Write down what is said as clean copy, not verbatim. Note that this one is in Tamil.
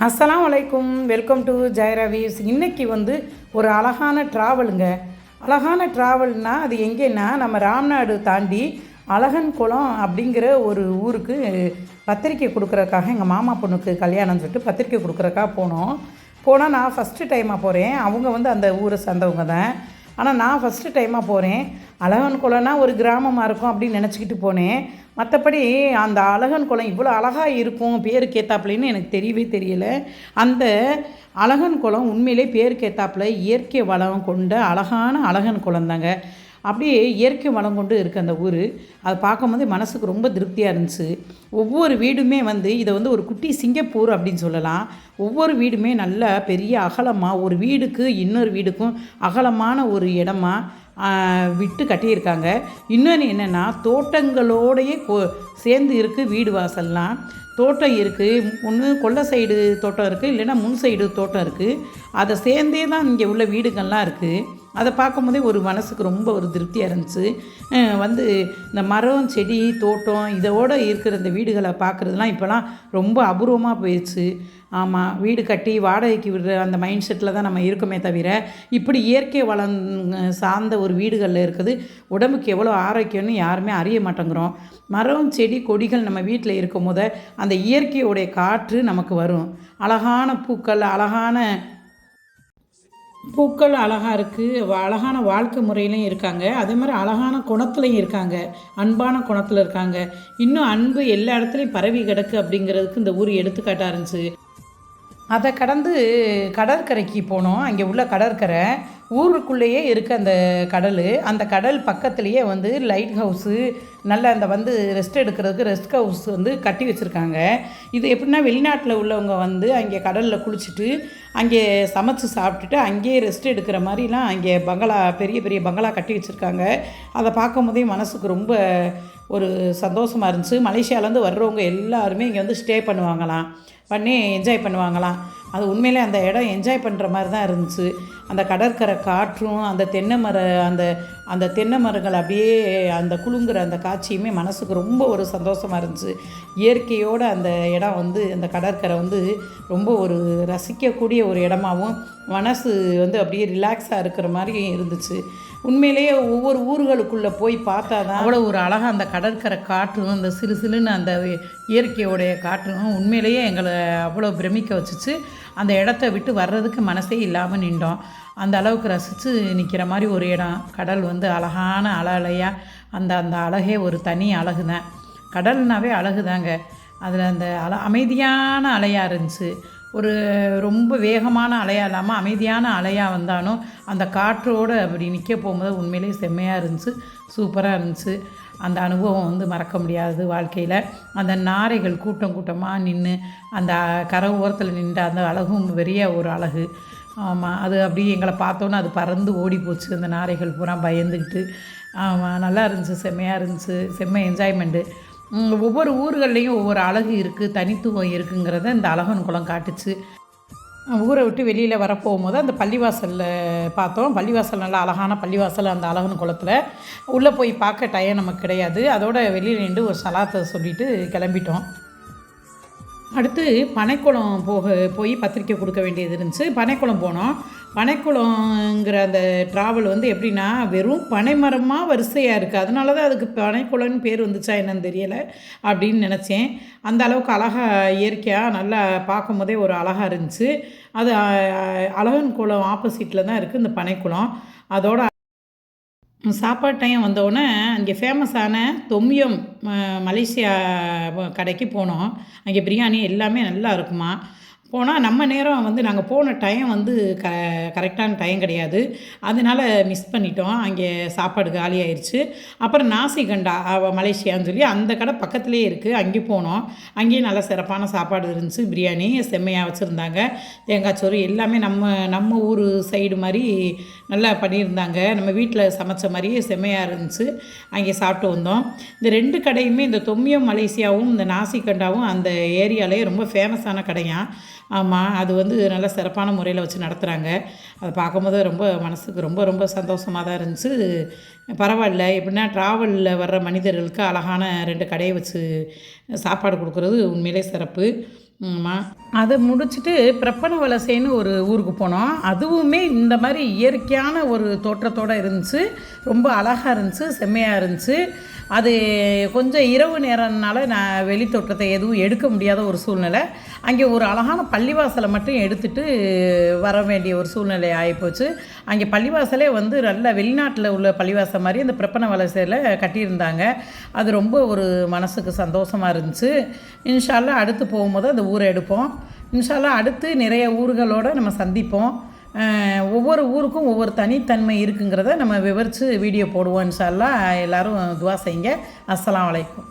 அஸ்ஸலாமு அலைக்கும். Welcome to ஜெயரா weaves. இன்றைக்கி ஒரு அழகான ட்ராவலுங்க. அழகான ட்ராவல்னால் அது எங்கேன்னா நம்ம ராம்நாடு தாண்டி அழகன் குளம் அப்படிங்கிற ஒரு ஊருக்கு பத்திரிக்கை கொடுக்குறதுக்காக எங்கள் மாமா பொண்ணுக்கு கல்யாணம்னு சொல்லிட்டு பத்திரிக்கை கொடுக்குறக்காக போனால் நான் ஃபஸ்ட்டு டைமாக போகிறேன். அவங்க அந்த ஊரை சேர்ந்தவங்க தான். ஆனால் நான் ஃபஸ்ட்டு டைமாக போகிறேன். அழகன் குளம்னா ஒரு கிராமமாக இருக்கும் அப்படின்னு நினச்சிக்கிட்டு போனேன். மற்றபடி அந்த அழகன் குளம் இவ்வளோ அழகாக இருக்கும் பேருக்கு ஏத்தாப்புலன்னு எனக்கு தெரியவே தெரியலை. அந்த அழகன் குளம் உண்மையிலே பேருக்கு ஏத்தாப்புல இயற்கை வளம் கொண்ட அழகான அழகன் குளம் தாங்க. அப்படியே இயற்கை வளம் கொண்டு இருக்குது அந்த ஊர். அதை பார்க்கும்போது மனசுக்கு ரொம்ப திருப்தியாக இருந்துச்சு. ஒவ்வொரு வீடுமே இதை ஒரு குட்டி சிங்கப்பூர் அப்படின்னு சொல்லலாம். ஒவ்வொரு வீடுமே நல்ல பெரிய அகலமாக ஒரு வீடுக்கு இன்னொரு வீடுக்கும் அகலமான ஒரு இடமா விட்டு கட்டியிருக்காங்க. இன்னொன்று என்னென்னா தோட்டங்களோடையே சேர்ந்து இருக்குது. வீடு வாசல்லாம் தோட்டம் இருக்குது. ஒன்று கொல்லை சைடு தோட்டம் இருக்குது, இல்லைன்னா முன் சைடு தோட்டம் இருக்குது. அதை சேர்ந்தே தான் இங்கே உள்ள வீடுகள்லாம் இருக்குது. அதை பார்க்கும்போதே ஒரு மனசுக்கு ரொம்ப ஒரு திருப்தியாக இருந்துச்சு. இந்த மரம் செடி தோட்டம் இதோடு இருக்கிற இந்த வீடுகளை பார்க்குறதுலாம் இப்போலாம் ரொம்ப அபூர்வமாக போயிடுச்சு. ஆமாம், வீடு கட்டி வாடகைக்கு விடுற அந்த மைண்ட் செட்டில் தான் நம்ம இருக்கோமே தவிர இப்படி இயற்கை வளம் சார்ந்த ஒரு வீடுகளில் இருக்குது உடம்புக்கு எவ்வளோ ஆரோக்கியம்னு யாருமே அறிய மாட்டேங்கிறோம். மரம் செடி கொடிகள் நம்ம வீட்டில் இருக்கும் போது அந்த இயற்கையோடைய காற்று நமக்கு வரும். அழகான பூக்கள் அழகாக இருக்குது. அழகான வாழ்க்கை முறையிலையும் இருக்காங்க. அதே மாதிரி அழகான குணத்துலையும் இருக்காங்க. அன்பான குணத்தில் இருக்காங்க. இன்னும் அன்பு எல்லா இடத்துலையும் பரவி கிடக்கு அப்படிங்கிறதுக்கு இந்த ஊர் எடுத்துக்காட்டாக இருந்துச்சு. அதை கடந்து கடற்கரைக்கு போனோம். அங்கே உள்ள கடற்கரை ஊருக்குள்ளேயே இருக்க அந்த கடல் பக்கத்துலேயே லைட் ஹவுஸு நல்ல ரெஸ்ட் எடுக்கிறதுக்கு ரெஸ்ட் ஹவுஸ் கட்டி வச்சுருக்காங்க. இது எப்படின்னா வெளிநாட்டில் உள்ளவங்க அங்கே கடலில் குளிச்சுட்டு அங்கே சமைச்சு சாப்பிட்டுட்டு அங்கேயே ரெஸ்ட் எடுக்கிற மாதிரிலாம் அங்கே பங்களா பெரிய பெரிய பங்களா கட்டி வச்சுருக்காங்க. அதை பார்க்கும் போதே மனசுக்கு ரொம்ப ஒரு சந்தோஷமாக இருந்துச்சு. மலேசியாவிலேருந்து வர்றவங்க எல்லாருமே இங்கே ஸ்டே பண்ணி என்ஜாய் பண்ணுவாங்களாம். அது உண்மையிலே அந்த இடம் என்ஜாய் பண்ணுற மாதிரி தான் இருந்துச்சு. அந்த கடற்கரை காற்றும் அந்த தென்னை மரங்கள் அப்படியே அந்த குலுங்குற அந்த காட்சியுமே மனசுக்கு ரொம்ப ஒரு சந்தோஷமாக இருந்துச்சு. இயற்கையோடு அந்த இடம் அந்த கடற்கரை ரொம்ப ஒரு ரசிக்கக்கூடிய ஒரு இடமாகவும் மனசு அப்படியே ரிலாக்ஸாக இருக்கிற மாதிரி இருந்துச்சு. உண்மையிலேயே ஒவ்வொரு ஊர்களுக்குள்ளே போய் பார்த்தா தான் அவ்வளோ ஒரு அழகாக அந்த கடற்கரை காற்றும் அந்த சிறு சிலுன்னு அந்த இயற்கையோடைய காற்றும் உண்மையிலேயே எங்களை அவ்வளோ பிரமிக்க வச்சுச்சு. அந்த இடத்த விட்டு வர்றதுக்கு மனசே இல்லாமல் நின்றோம். அந்த அளவுக்கு ரசித்து நிற்கிற மாதிரி ஒரு இடம். கடல் அழகான அலையாக அந்த அழகே ஒரு தனி அழகு தான். கடல்னாவே அழகு தாங்க. அதில் அந்த அமைதியான அலையாக இருந்துச்சு. ஒரு ரொம்ப வேகமான அலையாக இல்லாமல் அமைதியான அலையாக வந்தாலும் அந்த காற்றோடு அப்படி நிற்க போகும்போது உண்மையிலே செம்மையாக இருந்துச்சு. சூப்பராக இருந்துச்சு. அந்த அனுபவம் மறக்க முடியாது வாழ்க்கையில். அந்த நாரைகள் கூட்டமாக நின்று அந்த கரை ஓரத்தில் நின்று அந்த அழகும் பெரிய ஒரு அழகு. ஆமாம், அது அப்படியே எங்களை பார்த்தோன்னே அது பறந்து ஓடி போச்சு. அந்த நாரைகள் பூரா பயந்துக்கிட்டு. ஆமாம், நல்லா இருந்துச்சு. செம்மையாக இருந்துச்சு. செம்ம என்ஜாய்மெண்ட்டு. ஒவ்வொரு ஊர்கள்லேயும் ஒவ்வொரு அழகு இருக்குது, தனித்துவம் இருக்குங்கிறத இந்த அழகன் குளம் காட்டுச்சு. ஊரை விட்டு வெளியில் வரப்போகும்போது அந்த பள்ளிவாசலில் பார்த்தோம். பள்ளிவாசல் நல்லா அழகான பள்ளிவாசல் அந்த அழகன் குளத்தில் உள்ளே போய் பார்க்க டைம் நமக்கு கிடையாது. அதோட வெளியில் நின்று ஒரு சலாத்தை சொல்லிவிட்டு கிளம்பிட்டோம். அடுத்து பனைக்குளம் போய் பத்திரிக்கை கொடுக்க வேண்டியது இருந்துச்சு. பனைக்குளம் போனோம். பனைக்குளங்கிற அந்த ட்ராவல் எப்படின்னா வெறும் பனைமரமாக வரிசையாக இருக்குது. அதனால தான் அதுக்கு பனைக்குளம்னு பேர் வந்துச்சா என்னன்னு தெரியலை அப்படின்னு நினச்சேன். அந்த அளவுக்கு அழகாக இயற்கையாக நல்லா பார்க்கும் போதே ஒரு அழகாக இருந்துச்சு. அது அழகன் குளம் ஆப்போசிட்டில் தான் இருக்குது இந்த பனைக்குளம். அதோட சாப்பாடு டைம் வந்தோடனே அங்கே ஃபேமஸான தொம்யம் மலேசியா கடைக்கு போனோம். அங்கே பிரியாணி எல்லாமே நல்லா இருக்குமா. போனால் நம்ம நேரம் நாங்கள் போன டைம் கரெக்டான டைம் கிடையாது. அதனால் மிஸ் பண்ணிட்டோம். அங்கே சாப்பாடு காலி ஆயிடுச்சு. அப்புறம் நாசிகண்டா மலேசியான்னு சொல்லி அந்த கடை பக்கத்துலேயே இருக்குது. அங்கே போனோம். அங்கேயும் நல்ல சிறப்பான சாப்பாடு இருந்துச்சு. பிரியாணி செம்மையாக வச்சுருந்தாங்க. தேங்காய் சோறு எல்லாமே நம்ம ஊர் சைடு மாதிரி நல்லா பண்ணியிருந்தாங்க. நம்ம வீட்டில் சமைச்ச மாதிரியே செம்மையாக இருந்துச்சு. அங்கே சாப்பிட்டு வந்தோம். இந்த 2 கடையுமே இந்த தொம்யம் மலேசியாவும் இந்த நாசிகண்டாவும் அந்த ஏரியாவிலே ரொம்ப ஃபேமஸான கடையாக. ஆமாம், அது நல்ல சிறப்பான முறையில் வச்சு நடத்துகிறாங்க. அதை பார்க்கும்போது ரொம்ப மனசுக்கு ரொம்ப ரொம்ப சந்தோஷமாக தான் இருந்துச்சு. பரவாயில்ல, எப்படின்னா ட்ராவலில் வர்ற மனிதர்களுக்கு அழகான 2 கடையை வச்சு சாப்பாடு கொடுக்குறது உண்மையிலே சிறப்பு. ஆமாம். அதை முடிச்சுட்டு பிரப்பன வலசைன்னு ஒரு ஊருக்கு போனோம். அதுவுமே இந்த மாதிரி இயற்கையான ஒரு தோற்றத்தோடு இருந்துச்சு. ரொம்ப அழகாக இருந்துச்சு, செம்மையாக இருந்துச்சு. அது கொஞ்சம் இரவு நேரம்னால நான் வெளி தோற்றத்தை எதுவும் எடுக்க முடியாத ஒரு சூழ்நிலை. அங்கே ஒரு அழகான பள்ளிவாசலை மட்டும் எடுத்துகிட்டு வர வேண்டிய ஒரு சூழ்நிலை ஆகிப்போச்சு. அங்கே பள்ளிவாசலே வந்து நல்ல வெளிநாட்டில் உள்ள பள்ளிவாசல் மாதிரி அந்த பிரப்பன வலசையில் கட்டியிருந்தாங்க. அது ரொம்ப ஒரு மனசுக்கு சந்தோஷமாக இருந்துச்சு. இன்ஷா அல்லாஹ் அடுத்து போகும்போது அந்த ஊரை எடுப்போம். இன்ஷா அல்லாஹ் அடுத்து நிறைய ஊர்களோடு நம்ம சந்திப்போம். ஒவ்வொரு ஊருக்கும் ஒவ்வொரு தனித்தன்மை இருக்குங்கிறத நம்ம விவரித்து வீடியோ போடுவோம். இன்ஷா அல்லாஹ் எல்லோரும் துஆ செய்யுங்க. அஸ்ஸலாமு அலைக்கும்.